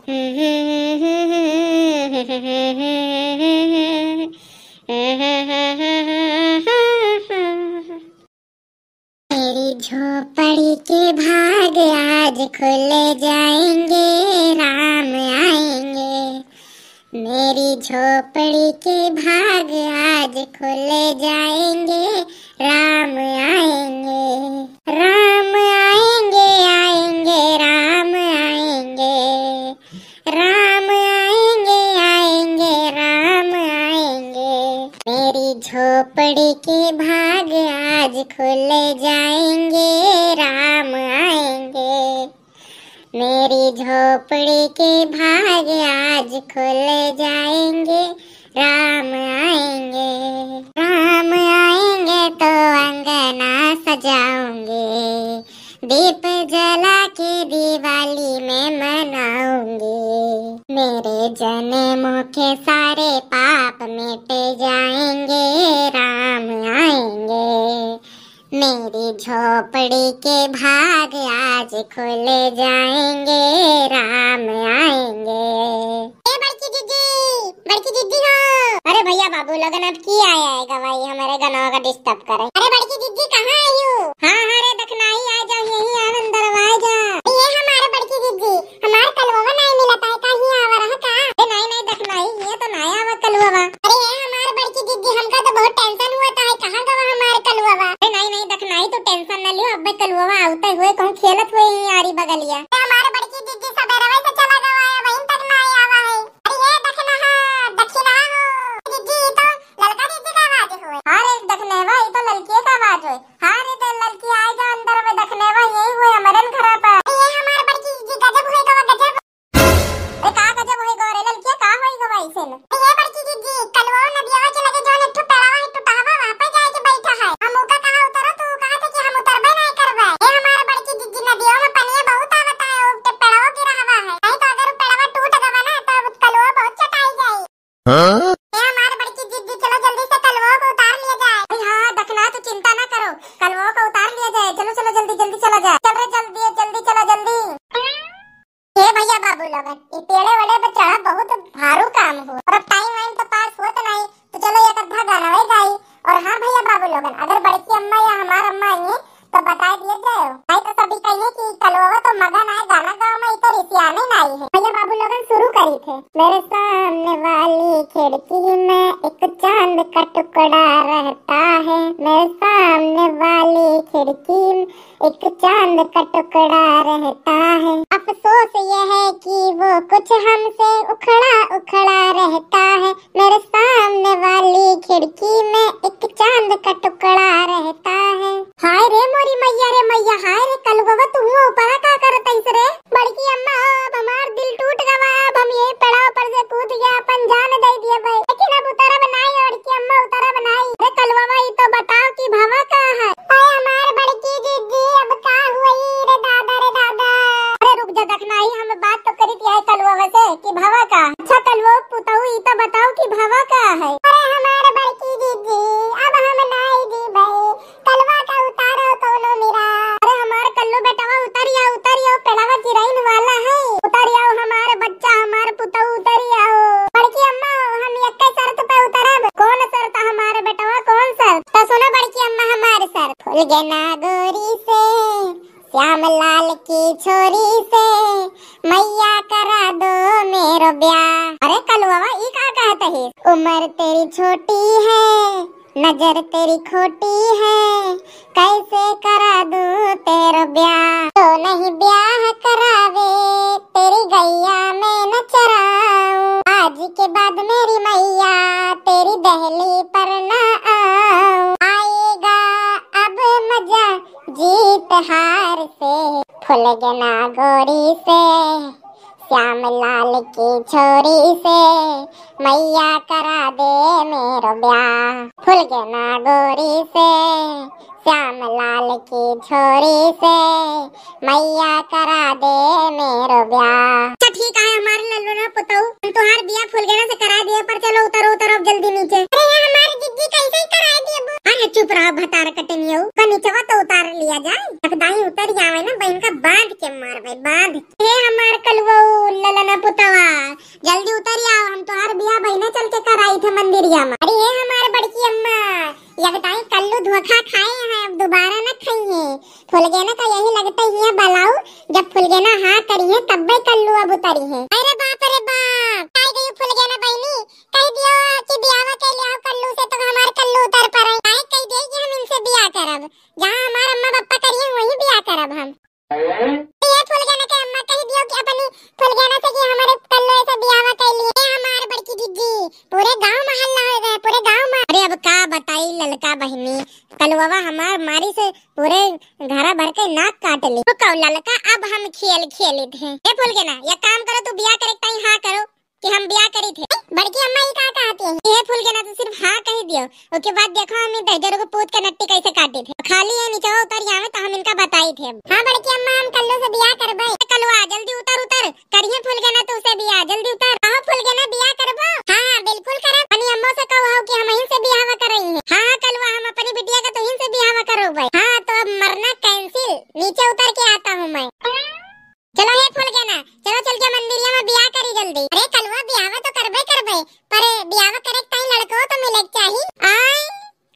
मेरी झोपड़ी के भाग आज खुल जाएंगे, राम आएंगे। मेरी झोपड़ी के भाग आज खुल जाएंगे, राम आएंगे। राम आएंगे, आएंगे, राम आएंगे। राम आएंगे, आएंगे, राम आएंगे। मेरी झोपड़ी के भाग आज खुल जाएंगे, राम आएंगे। मेरी झोपड़ी के भाग आज खुल जाएंगे, राम आएंगे। राम आएंगे तो अंगना सजाऊंगे, दीप जला के दिवाली में मनाऊंगी। मेरे जन्मों के सारे पाप मिट जाएंगे, राम आएंगे। मेरी झोपड़ी के भाग आज खुल जाएंगे, राम आएंगे। बड़की दीदी हो। अरे भैया बाबू लगन अब की आएगा भाई हमारे गनवा का डिस्टर्ब करे। अरे बड़की दीदी कहाँ आई हो? हाँ रे दखनाई आ जाओ, यही आ अंदर आ जा। ये हमारे बड़की दीदी हमारे कलवा नहीं मिलता है, कहीं आवा रहा का? नहीं दखनाई ये तो नया आवा कलवा। अरे ये हमारे बड़की दीदी हमका तो बहुत टेंशन हुआ था, कहाँ गवा हमारे कलवा? नहीं दखनाई तो टेंशन न लियो, अब कलवा आउते हुए कहूँ खेलत हुए ही आरी बगलिया। हमारे बड़की दीदी सवेरे से चला गवा है, वहीं तक नहीं आवा है। अरे ये दखना दक्षिणा हो दीदी तो ललका दीदी का आवाज हुए। हाँ रे दखनेवा ये तो ललकी का आवाज हुए। हाँ रे तो ललकी आ जा अंदर में, दखनेवा यही हुए हमारे घर पर। ये हमारे बड़की दीदी गजब हुए गवा गजब। ए का गजब हुए गवा रे ललकी का होई गवा इसे न। ये बड़की दीदी कलवा नदियावा के लगे जोन एक पेड़ावा है टूटावा वहां पे जाके बैठा है। हम ओका कहां उतरो तो कहा थे कि हम उतरबे नहीं करबे। ये हमारे बड़की दीदी नदियों में पानी बहुत आवता है, वो पेड़ावा गिरा हवा है। नहीं तो अगर पेड़ावा टूट गवा ना तो कलवा बहुत चटाई जाए। हाँ? हमारे बड़की दीदी चलो जल्दी से कलवा को उतार लिया जाए। हाँ दखना तो चिंता ना करो, कलवा को उतार लिया जाए। चलो जल्दी चला जाए। चल रे जल्दी चलो जल्दी। ये भैया बाबू लोगन ये पेड़े वड़े पे चढ़ा बहुत भारू काम हो, और अब टाइम तो पास होता नहीं, तो चलो एक अद्धा गाना हो जाए। और हाँ भैया बाबू लोगन अगर बड़की अम्मा या हमारा अम्मा आई तो बता दिए जाए, नहीं तो सभी कहिए कि कलवा तो मगन आए गाना गाँव में तो रिसियाने ना आई है। भैया बाबू लोगन शुरू करी थे। मेरे सामने वाली खिड़की में एक चांद का टुकड़ा रहता है। मेरे सामने वाली खिड़की में एक चांद का टुकड़ा रहता है। अफसोस ये है कि वो कुछ हमसे उखड़ा रहता है। मेरे सामने वाली खिड़की में एक चांद का टुकड़ा रहता है। हाय रे मोरी मैया रे मैया, हाय रे कलवा तू ऊपर का करत ऐसे रे? बड़की अम्मा अब हमार दिल टूट गवा, अब हम ये पेड़ा ऊपर से कूद गया, अपन जान दे दिए भाई। लेकिन अब उतारा बनाई, बड़की अम्मा उतारा बनाई। अरे कलवा भाई तो बताओ कि भावा कहाँ है? अरे हमार बड़की दीदी अब का हुई रे दादा रे दादा। अरे रुक जा दखनाई, हम बात तो करी थी कलवा से कि भावा का। अच्छा कलवा पुताऊ ये तो बताओ कि भावा कहाँ है? अरे हमारे बड़की दीदी अब हम नहीं दी भाई, कलवा का उतारो कोनो मेरा। अरे हमारे कल्लू बेटावा उतरिया पेड़ावा चिराइन वाला है, उतरिया हमारे बच्चा हमारे पुताऊ उतरिया। बड़की अम्मा हम एक शर्त पे उतरब। कौन शर्त हमारे बेटावा, कौन शर्त? तो सुनो बड़की अम्मा हमारे शर्त। फूल गेना गोरी से श्याम लाल की छोरी से मैया करा दो मेरो ब्याह। अरे कलवा ये का कहते है? उम्र तेरी छोटी है नजर तेरी खोटी है, कैसे करा दूं तेरा ब्याह? तो नहीं ब्याह करावे तेरी गैया मैं न चराऊं। आज के बाद मेरी मैया तेरी दहली पर न आऊं। आएगा अब मजा जीत हार से, फूल गेना गोरी से श्याम लाल की छोरी से मैया करा दे मेरो ब्याह। फूल गेना गोरी से श्याम लाल की छोरी से मैया करा दे मेरो ब्याह। अच्छा ठीक है हमारे लल्लू ना पुताऊ, तुम्हार बिया फूल गेना से करा दिया, पर चलो उतरो अब जल्दी नीचे। अरे हमारी दीदी कैसे करा दी? अरे चुप रहो भतार कटनियो, का नीचवा तो उतार लिया जाए। दाई उतर जावे ना बहन का बांध के मार भाई, बांध के। हमार कलवा ललना पुतवा जल्दी उतर आओ, हम तुम्हारे बिया बहने चल के कर आई थे मंदिरिया में। अरे ये हमारे बड़की अम्मा यगताई कल्लू धोखा खाए हैं, अब दोबारा न खाइए। फुलगेना का यही लगता है बलाऊ, जब फुलगेना हाँ करी है तब भी कल्लू अब उतरी है। अरे बाप काय गई फुलगेना बहनी, कह दिया कि बियाह के लिए आओ कल्लू से तो हमारे कल्लू उतर पड़े। काय कह दे कि हम इनसे बियाह करब, जहाँ हमारे अम्मा पापा करिए वही बियाह करब हम। ये फुलगेना के अम्मा कह दियो कि अपनी फुलगेना से कि हमारे कल्लू से बियाह कर लिए। हमारे बड़की दीदी पूरे गांव मोहल्ला हो गए, पूरे गांव में। अरे अब का बताई ललका बहनी, कलुआ हमार मारी से पूरे घरा भर के नाक काट ली। तो कौ ललका अब हम खेल खेले थे। ये फुलगेना ये काम करो, तू बियाह करे ताई हाँ करो कि हम बियाह करी थे। बड़की अम्मा ही का कहती है, ये फुलगेना तो सिर्फ हाँ कह दियो, उसके बाद देखो हम दहजरों को पूत के नट्टी कैसे काटे थे। खाली है नीचे उतर जावे तो हम इनका बताई थे। हाँ बड़की अम्मा हम कल्लू से बियाह करबे। कलुआ जल्दी उतर उतर, करिए फुलगेना तो उसे बियाह, जल्दी उतर। आओ फुलगेना बियाह करबो। हाँ बिल्कुल करब, अपनी अम्मा से कहो कि हम यहीं से बियाह कर रही हैं। हाँ कलुआ हम अपनी बिटिया का तो यहीं से बियाह करो भाई। हाँ तो अब मरना कैंसिल, नीचे उतर के आता हूँ मैं। चलो हे फुलगेना चलो चल के मंदिरिया में बियाह करी जल्दी। अरे कलुआ बियाह तो करबे पर बियाह करे ताई लड़को तो मिले चाहिए। आय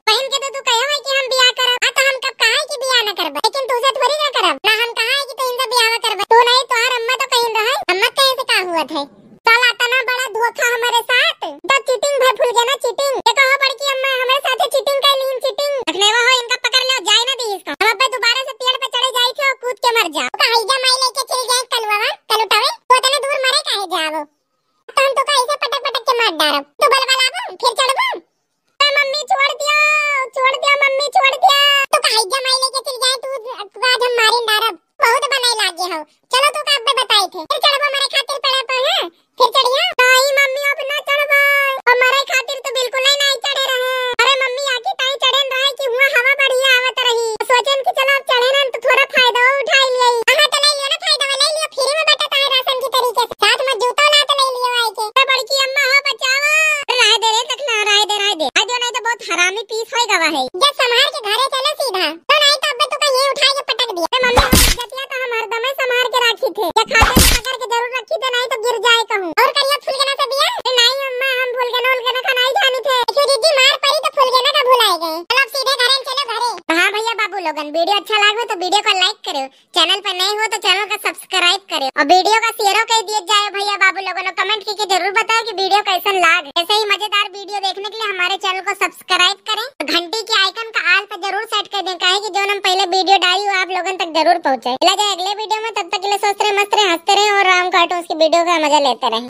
बहन के तो तू कहो है कि हम बियाह करब। तो हम कब कहा है कि बियाह न करबे, लेकिन तू से थोड़ी ना करब ना, हम कहा है कि तू इनसे बियाह करबे। तू नहीं तो हर अम्मा तो कहीं रहे, अम्मा कैसे का हुआ थे। साला इतना बड़ा धोखा हमारे साथ, तो चीटिंग भाई फुलगेना चीटिंग। ये कहो बड़की अम्मा हमारे साथ चीटिंग कर ली, चीटिंग रखने वो हो इनका पकड़ लो, जाए ना दी इसको। हम अब दोबारा से पेड़ पे चढ़े जाई थे और कूद के मर जाओ। कहाईजा माई लेके चल जाए कलुआ कलुटावे तो इतना दूर मरे काहे जाओ। तो हम तो कैसे पटक पटक के मार डारब, तो बलबलाबो फिर चढ़बो। मम्मी छोड़ दिया मम्मी छोड़ दिया। तो कहाईजा माई लेके चल जाए तू आज हम मारिन डारब, बहुत बनाई लागे हो। चलो तो का अब बताई थे, फिर चढ़बो मेरे खातिर पड़े पर है, फिर चढ़िया। नहीं मम्मी अब ना चढ़बो, हमारे खातिर तो बिल्कुल नहीं चढ़े रहे। अरे मम्मी आकी ताई चढ़न रहे कि हुआ हवा बढ़िया आवत रही, सोचन कि चलो अब चढ़े ना तो थोड़ा फायदा उठा लिए। हां तो ले लियो ना, फायदा ले लियो, फ्री में बटाता है राशन की तरीके से, साथ में जूता ला तो ले लियो आई के। बड़की अम्मा हो बचाओ, रह दे रे तक ना रह दे आज नहीं तो बहुत हरामी पीस होई गवा है। जब संभाल के घरे चलो सीधा, तो नहीं तो अब तो का ये उठा के पटक दिया। मम्मी जतिया तो हम हरदम संभाल के रखी थे, ये खाते में पकड़ के जरूर रखी थे, नहीं तो गिर जाए कहूं। और करिया फुलगेना से बिया। नहीं अम्मा हम फुलगेना का नहीं जानी थे, दीदी मार पड़ी तो फुलगेना का भुलाए गए। चलो सीधे घरे चलो घरे। हां भैया बाबू लोगन वीडियो अच्छा लगे तो वीडियो को लाइक करो, चैनल पर नए हो तो चैनल को सब्सक्राइब करो और वीडियो का शेयर कर दिया जाए भैया बाबू लोगन। कमेंट करके जरूर बताओ कि वीडियो कैसा लगा। ऐसे ही मजेदार वीडियो देखने के लिए हमारे चैनल को सब्सक्राइब करें, घंटी के आइकन का ऑल पे जरूर सेट कर दें, काहे कि जो हम पहले वीडियो डाली हो आप लोगों तक जरूर पहुंचे। मिला जाए अगले वीडियो में, तब तक के लिए स्वस्थ रहे, मस्त रहे, हंसते रहे और राम कार्टून्स की वीडियो का मजा लेते रहे।